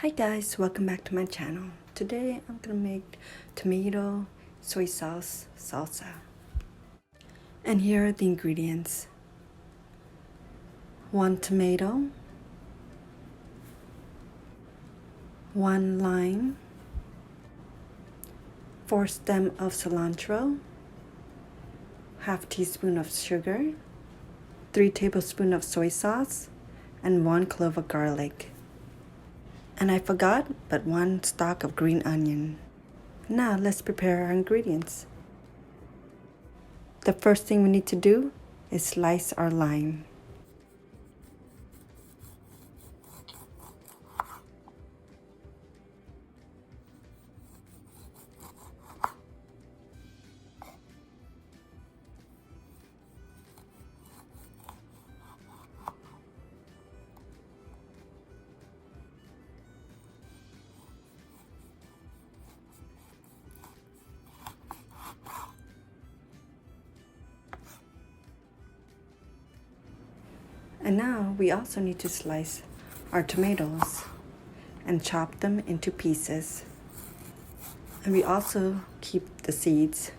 Hi guys, welcome back to my channel. Today I'm gonna make tomato soy sauce salsa. And here are the ingredients. 1 tomato, 1 lime, 4 stems of cilantro, half teaspoon of sugar, 3 tablespoons of soy sauce, and 1 clove of garlic. And I forgot, but 1 stalk of green onion. Now let's prepare our ingredients. The first thing we need to do is slice our lime. And now we also need to slice our tomatoes and chop them into pieces. And we also keep the seeds.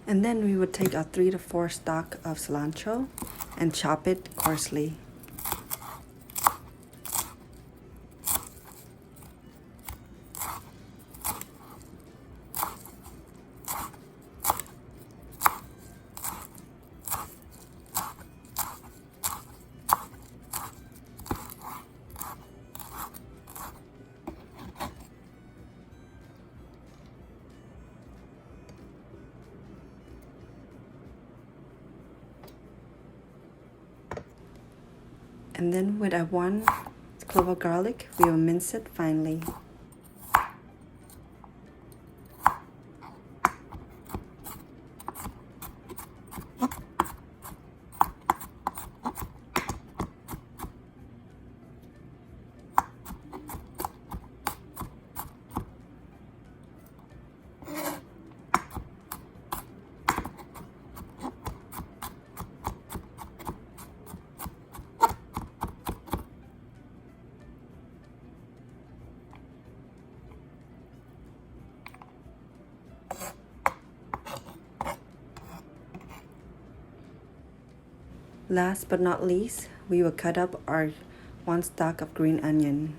And then we would take a 3 to 4 stalk of cilantro and chop it coarsely. And then with a 1 clove of garlic, we will mince it finely. Last but not least, we will cut up our 1 stalk of green onion.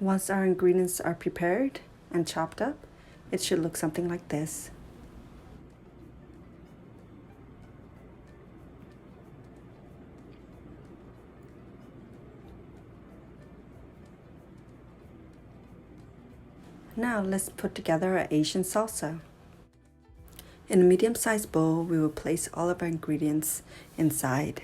Once our ingredients are prepared and chopped up, it should look something like this. Now let's put together our Asian salsa. In a medium-sized bowl, we will place all of our ingredients inside.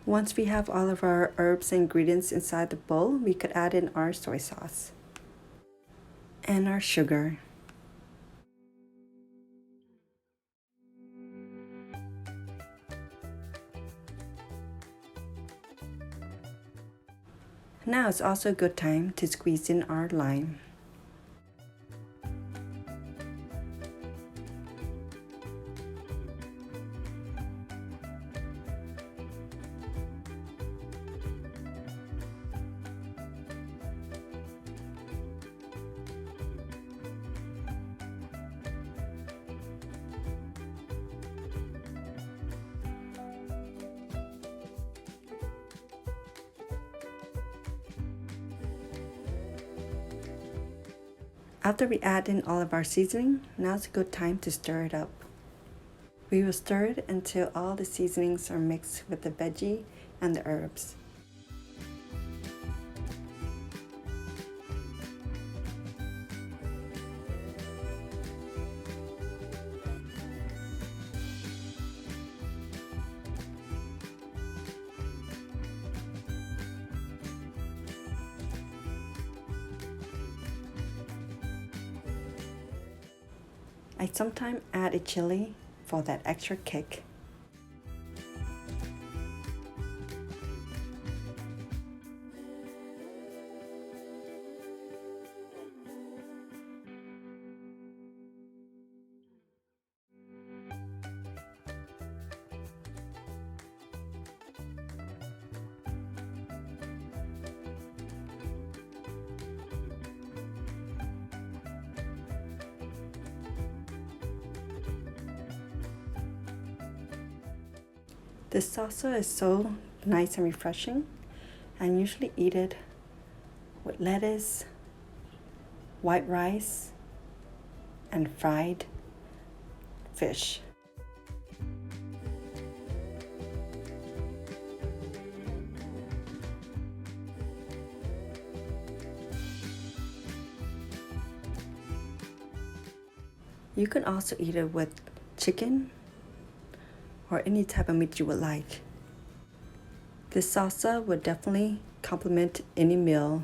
Once we have all of our herbs and ingredients inside the bowl, we could add in our soy sauce and our sugar. Now it's also a good time to squeeze in our lime. After we add in all of our seasoning, now's a good time to stir it up. We will stir it until all the seasonings are mixed with the veggie and the herbs. I sometimes add a chili for that extra kick. This salsa is so nice and refreshing. I usually eat it with lettuce, white rice, and fried fish. You can also eat it with chicken or any type of meat you would like. This salsa would definitely complement any meal.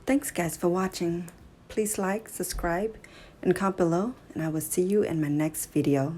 Thanks guys for watching. Please like, subscribe, and comment below, and I will see you in my next video.